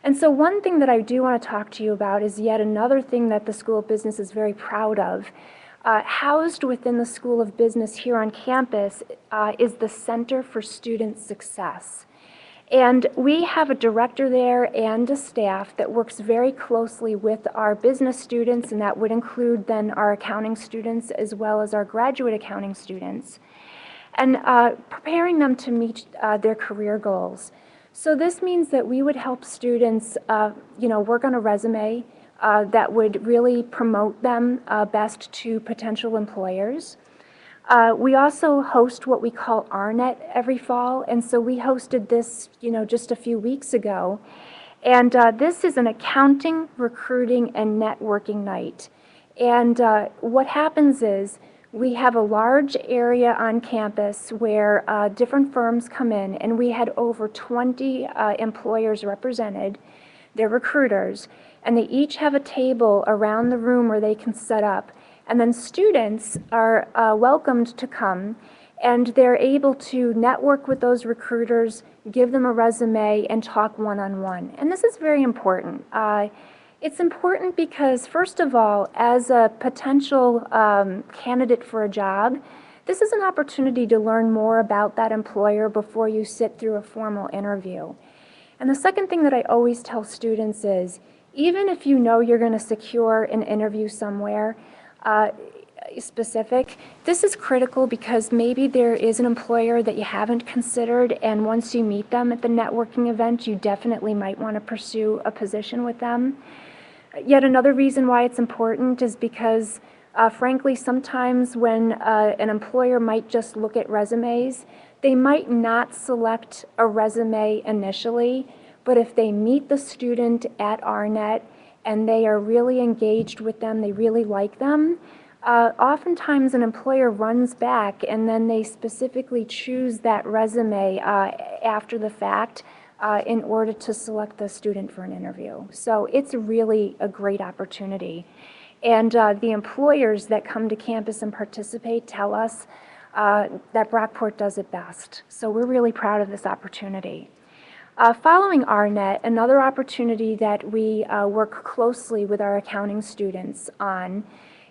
And so one thing that I do want to talk to you about is yet another thing that the School of Business is very proud of. Housed within the School of Business here on campus is the Center for Student Success. And we have a director there and a staff that works very closely with our business students, and that would include then our accounting students as well as our graduate accounting students, and preparing them to meet their career goals. So this means that we would help students work on a resume that would really promote them best to potential employers. We also host what we call RNet every fall, and so we hosted this, just a few weeks ago. And this is an accounting, recruiting, and networking night. And what happens is we have a large area on campus where different firms come in, and we had over 20 employers represented. They're recruiters, and they each have a table around the room where they can set up. And then students are welcomed to come, and they're able to network with those recruiters, give them a resume, and talk one-on-one. And this is very important. It's important because, first of all, as a potential candidate for a job, this is an opportunity to learn more about that employer before you sit through a formal interview. And the second thing that I always tell students is, even if you know you're going to secure an interview somewhere, specific, this is critical because maybe there is an employer that you haven't considered, and once you meet them at the networking event, you definitely might want to pursue a position with them. Yet another reason why it's important is because, frankly, sometimes when an employer might just look at resumes, they might not select a resume initially, but if they meet the student at RNet and they are really engaged with them, they really like them, oftentimes an employer runs back and then they specifically choose that resume after the fact in order to select the student for an interview. So it's really a great opportunity. And the employers that come to campus and participate tell us that Brockport does it best. So we're really proud of this opportunity. Following RNet, another opportunity that we work closely with our accounting students on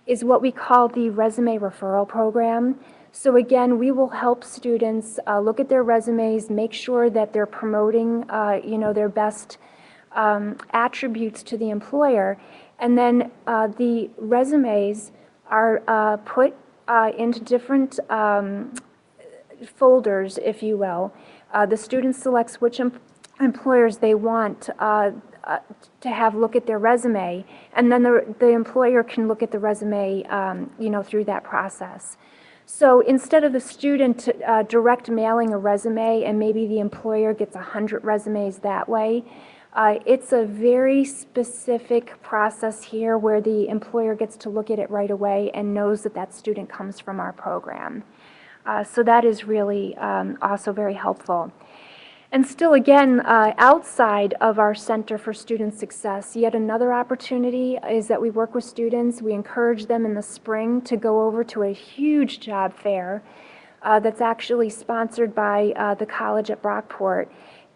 is what we call the Resume Referral Program. So again, we will help students look at their resumes, make sure that they're promoting their best attributes to the employer, and then the resumes are put into different folders, if you will. The student selects which employers they want to have look at their resume, and then the employer can look at the resume, through that process. So instead of the student direct mailing a resume and maybe the employer gets 100 resumes that way, it's a very specific process here where the employer gets to look at it right away and knows that that student comes from our program. So that is really also very helpful. And still, again, outside of our Center for Student Success, yet another opportunity is that we work with students. We encourage them in the spring to go over to a huge job fair that's actually sponsored by the college at Brockport.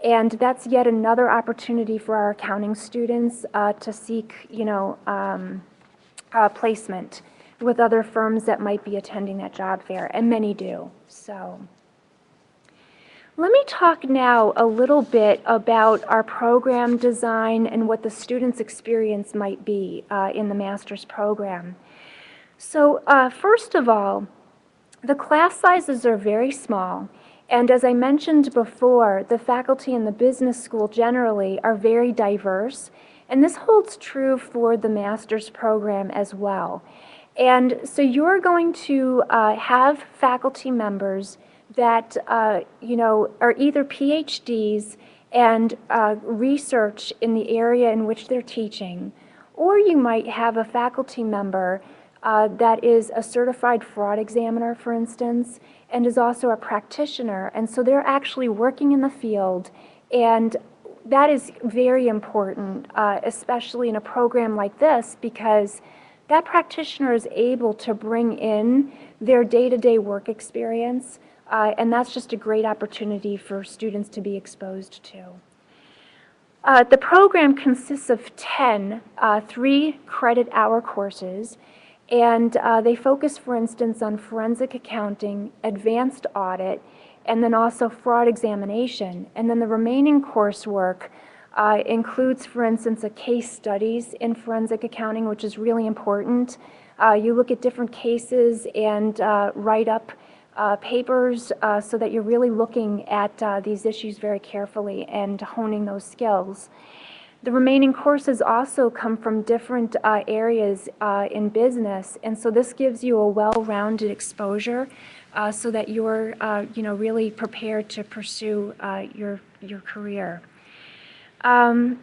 And that's yet another opportunity for our accounting students to seek, placement with other firms that might be attending that job fair, and many do. So let me talk now a little bit about our program design and what the student's experience might be in the master's program. So first of all, the class sizes are very small, and as I mentioned before, the faculty in the business school generally are very diverse, and this holds true for the master's program as well. And so you're going to have faculty members that are either PhDs and research in the area in which they're teaching, or you might have a faculty member that is a certified fraud examiner, for instance, and is also a practitioner, and so they're actually working in the field and that is very important, especially in a program like this, because that practitioner is able to bring in their day-to-day work experience, and that's just a great opportunity for students to be exposed to. The program consists of 10 3-credit-hour courses, and they focus, for instance, on forensic accounting, advanced audit, and then also fraud examination. And then the remaining coursework includes, for instance, a case studies in forensic accounting, which is really important. You look at different cases and write up papers so that you're really looking at these issues very carefully and honing those skills. The remaining courses also come from different areas in business, and so this gives you a well-rounded exposure so that you're really prepared to pursue your career. The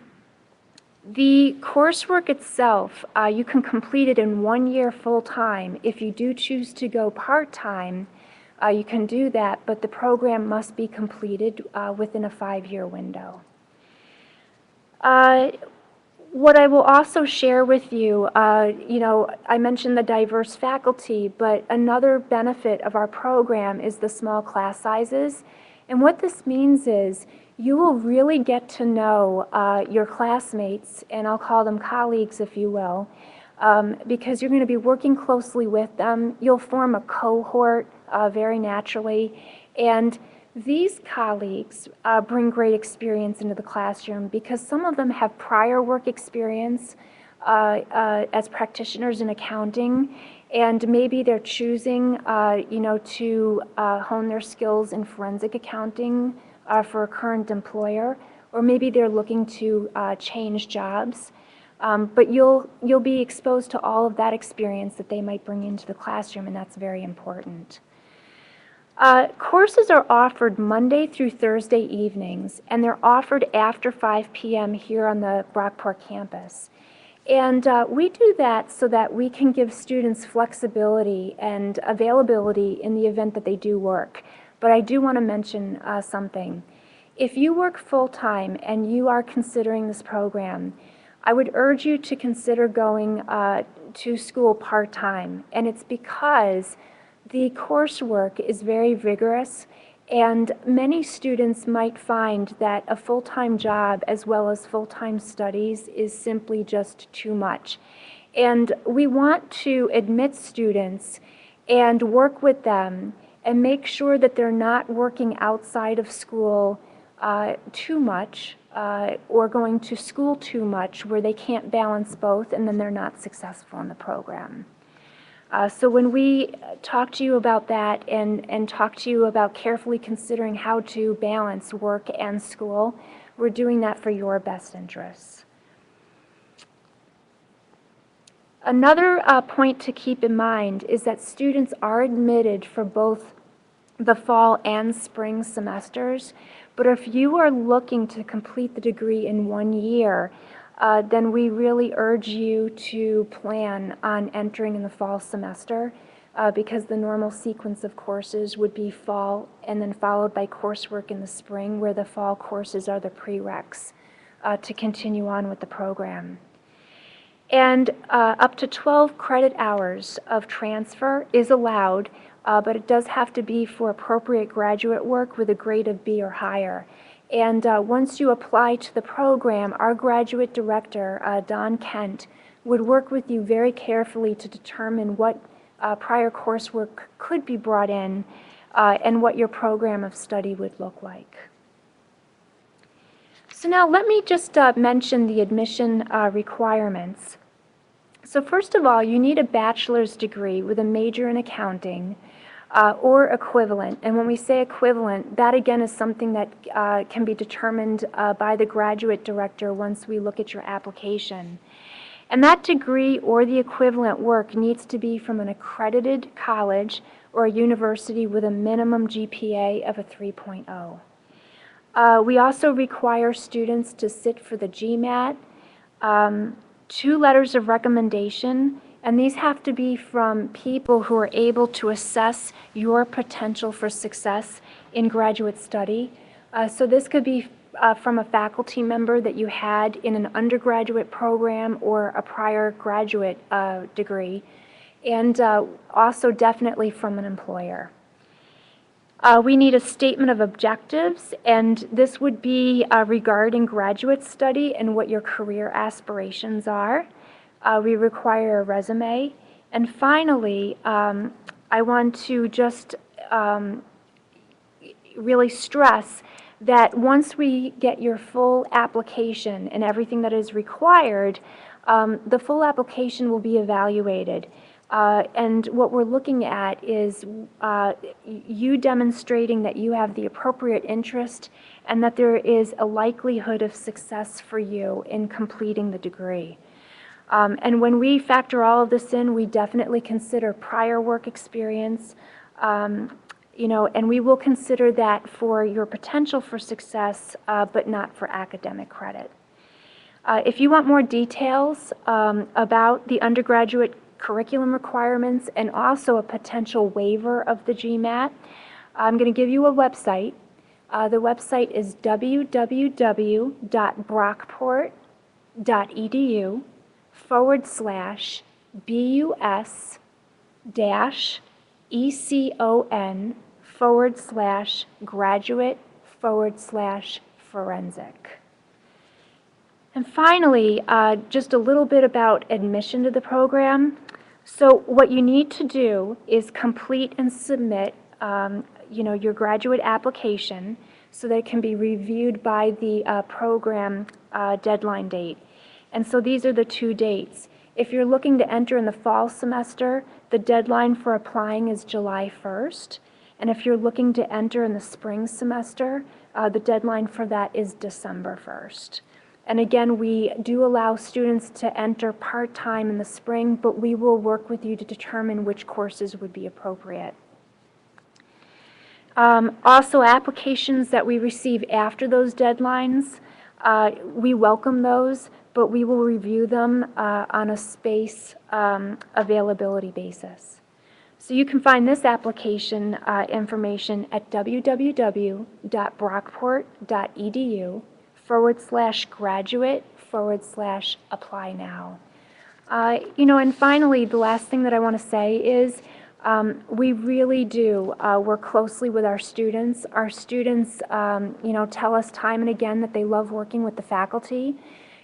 coursework itself, you can complete it in 1 year full-time. If you do choose to go part-time, you can do that, but the program must be completed within a 5-year window. What I will also share with you, I mentioned the diverse faculty, but another benefit of our program is the small class sizes. And what this means is you will really get to know your classmates, and I'll call them colleagues, if you will, because you're going to be working closely with them. You'll form a cohort very naturally, and these colleagues bring great experience into the classroom because some of them have prior work experience as practitioners in accounting, and maybe they're choosing, to hone their skills in forensic accounting for a current employer, or maybe they're looking to change jobs. But you'll be exposed to all of that experience that they might bring into the classroom, and that's very important. Courses are offered Monday through Thursday evenings, and they're offered after 5 p.m. here on the Brockport campus. And we do that so that we can give students flexibility and availability in the event that they do work. But I do want to mention something. If you work full-time and you are considering this program, I would urge you to consider going to school part-time, and it's because the coursework is very vigorous, and many students might find that a full-time job as well as full-time studies is simply just too much. And we want to admit students and work with them and make sure that they're not working outside of school too much or going to school too much where they can't balance both and then they're not successful in the program. So when we talk to you about that and talk to you about carefully considering how to balance work and school, we're doing that for your best interests. Another point to keep in mind is that students are admitted for both the fall and spring semesters, but if you are looking to complete the degree in 1 year, then we really urge you to plan on entering in the fall semester because the normal sequence of courses would be fall and then followed by coursework in the spring, where the fall courses are the prereqs to continue on with the program. And up to 12 credit hours of transfer is allowed, but it does have to be for appropriate graduate work with a grade of B or higher. And once you apply to the program, our graduate director, Don Kent, would work with you very carefully to determine what prior coursework could be brought in and what your program of study would look like. So now let me just mention the admission requirements. So first of all, you need a bachelor's degree with a major in accounting, or equivalent. And when we say equivalent, that again is something that can be determined by the graduate director once we look at your application. And that degree or the equivalent work needs to be from an accredited college or a university with a minimum GPA of a 3.0. We also require students to sit for the GMAT, 2 letters of recommendation, and these have to be from people who are able to assess your potential for success in graduate study. So this could be from a faculty member that you had in an undergraduate program or a prior graduate degree, and also definitely from an employer. We need a statement of objectives, and this would be regarding graduate study and what your career aspirations are. We require a resume. And finally, I want to just really stress that once we get your full application and everything that is required, the full application will be evaluated. And what we're looking at is you demonstrating that you have the appropriate interest and that there is a likelihood of success for you in completing the degree. And when we factor all of this in, we definitely consider prior work experience, you know, and we will consider that for your potential for success, but not for academic credit. If you want more details about the undergraduate curriculum requirements and also a potential waiver of the GMAT, I'm going to give you a website. The website is www.brockport.edu/bus-econ/graduate/forensic. And finally, just a little bit about admission to the program. So what you need to do is complete and submit you know, your graduate application so that it can be reviewed by the program deadline date. And so these are the two dates. If you're looking to enter in the fall semester, the deadline for applying is July 1st. And if you're looking to enter in the spring semester, the deadline for that is December 1st. And again, we do allow students to enter part-time in the spring, but we will work with you to determine which courses would be appropriate. Also, applications that we receive after those deadlines, we welcome those, but we will review them on a space availability basis. So you can find this application information at www.brockport.edu/graduate/apply now. You know, and finally, the last thing that I want to say is we really do work closely with our students. Our students, you know, tell us time and again that they love working with the faculty.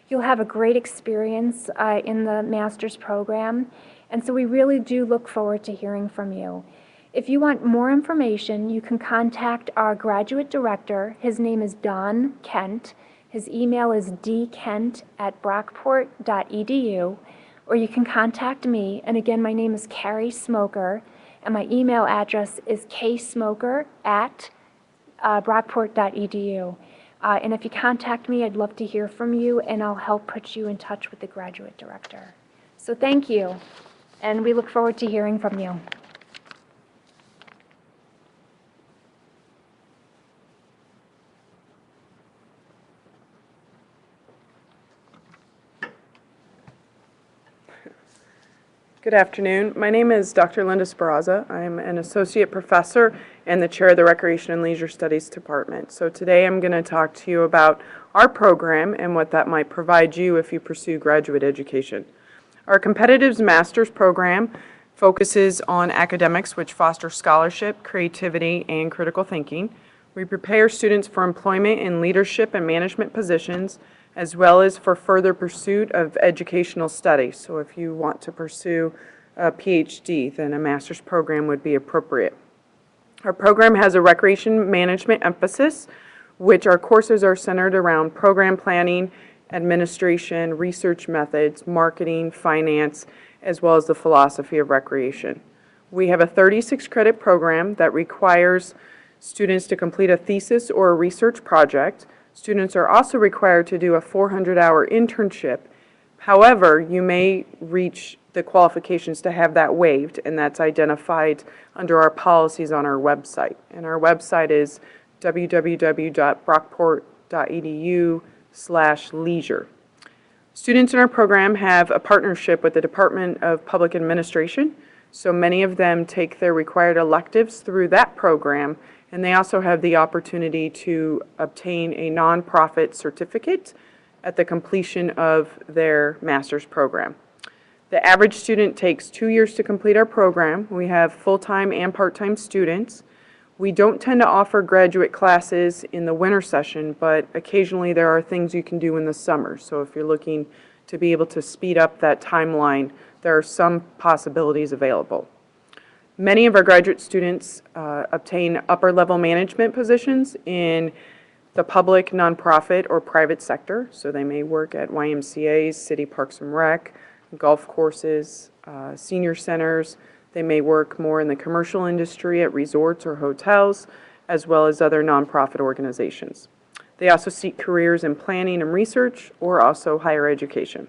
You'll have a great experience in the master's program, and so we really do look forward to hearing from you. If you want more information, you can contact our graduate director. His name is Don Kent. His email is dkent@brockport.edu, or you can contact me. And again, my name is Carrie Smoker, and my email address is ksmoker@brockport.edu. And if you contact me, I'd love to hear from you, and I'll help put you in touch with the graduate director. So thank you, and we look forward to hearing from you. Good afternoon. My name is Dr. Linda Speraza. I'm an associate professor and the chair of the Recreation and Leisure Studies Department. So today I'm going to talk to you about our program and what that might provide you if you pursue graduate education. Our Competitives Master's program focuses on academics, which foster scholarship, creativity, and critical thinking. We prepare students for employment in leadership and management positions, as well as for further pursuit of educational studies. So if you want to pursue a PhD, then a master's program would be appropriate. Our program has a recreation management emphasis, which our courses are centered around program planning, administration, research methods, marketing, finance, as well as the philosophy of recreation. We have a 36-credit program that requires students to complete a thesis or a research project. Students are also required to do a 400-hour internship. However, you may reach the qualifications to have that waived, and that's identified under our policies on our website. And our website is www.brockport.edu/leisure. Students in our program have a partnership with the Department of Public Administration, so many of them take their required electives through that program, and they also have the opportunity to obtain a nonprofit certificate at the completion of their master's program. The average student takes 2 years to complete our program. We have full-time and part-time students. We don't tend to offer graduate classes in the winter session, but occasionally there are things you can do in the summer. So if you're looking to be able to speed up that timeline, there are some possibilities available. Many of our graduate students obtain upper-level management positions in the public, nonprofit, or private sector. So they may work at YMCAs, city parks and rec, golf courses, senior centers. They may work more in the commercial industry at resorts or hotels, as well as other nonprofit organizations. They also seek careers in planning and research, or also higher education.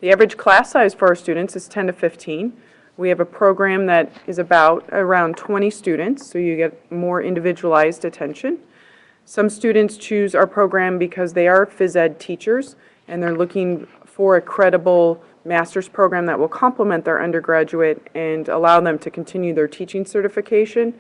The average class size for our students is 10 to 15. We have a program that is around 20 students, so you get more individualized attention. Some students choose our program because they are phys ed teachers, and they're looking for a credible master's program that will complement their undergraduate and allow them to continue their teaching certification.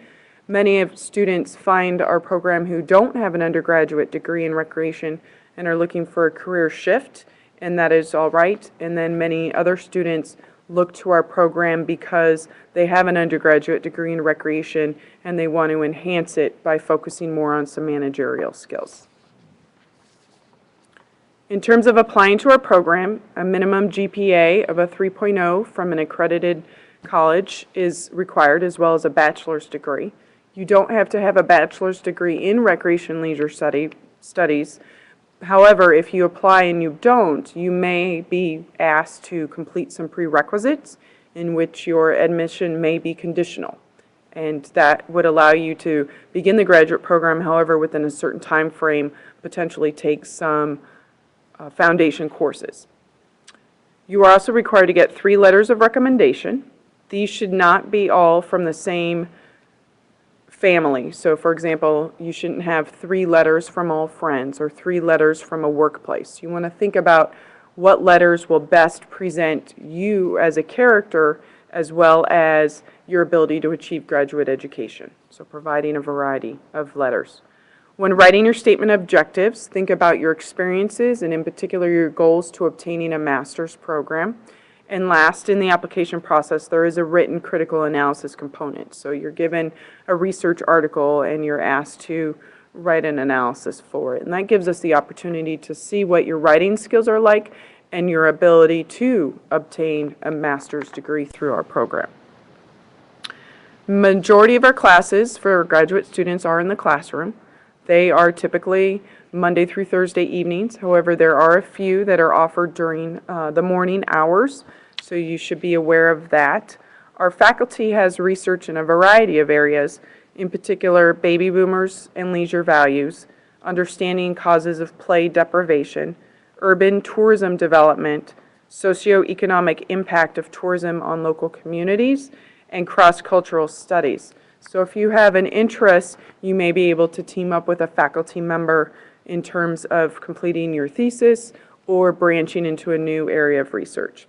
Many of students find our program who don't have an undergraduate degree in recreation and are looking for a career shift, and that is all right. And then many other students look to our program because they have an undergraduate degree in recreation and they want to enhance it by focusing more on some managerial skills. In terms of applying to our program, a minimum GPA of a 3.0 from an accredited college is required, as well as a bachelor's degree. You don't have to have a bachelor's degree in recreation and leisure studies. However, if you apply and you don't, you may be asked to complete some prerequisites in which your admission may be conditional. And that would allow you to begin the graduate program, however, within a certain time frame, potentially take some foundation courses. You are also required to get 3 letters of recommendation. These should not be all from the same family. So for example, you shouldn't have 3 letters from all friends or 3 letters from a workplace. You want to think about what letters will best present you as a character as well as your ability to achieve graduate education. So providing a variety of letters. When writing your statement of objectives, think about your experiences and in particular your goals to obtaining a master's program. And last, in the application process, there is a written critical analysis component. So you're given a research article and you're asked to write an analysis for it. And that gives us the opportunity to see what your writing skills are like and your ability to obtain a master's degree through our program. Majority of our classes for graduate students are in the classroom. They are typically Monday through Thursday evenings. However, there are a few that are offered during the morning hours, so you should be aware of that. Our faculty has research in a variety of areas, in particular baby boomers and leisure values, understanding causes of play deprivation, urban tourism development, socioeconomic impact of tourism on local communities, and cross-cultural studies. So if you have an interest, you may be able to team up with a faculty member in terms of completing your thesis or branching into a new area of research.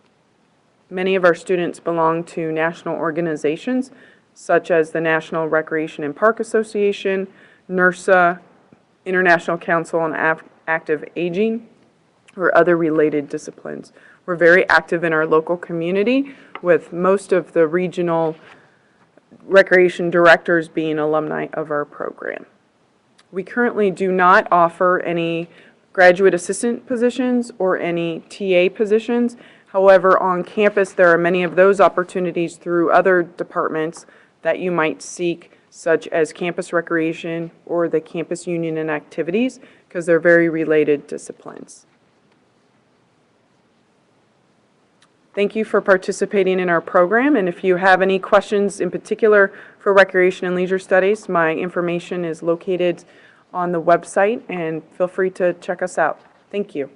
Many of our students belong to national organizations such as the National Recreation and Park Association, NERSA, International Council on Active Aging, or other related disciplines. We're very active in our local community with most of the regional recreation directors being alumni of our program. We currently do not offer any graduate assistant positions or any TA positions. However, on campus there are many of those opportunities through other departments that you might seek, such as campus recreation or the campus union and activities, because they're very related disciplines. Thank you for participating in our program, and if you have any questions in particular for Recreation and Leisure Studies, my information is located on the website, and feel free to check us out. Thank you.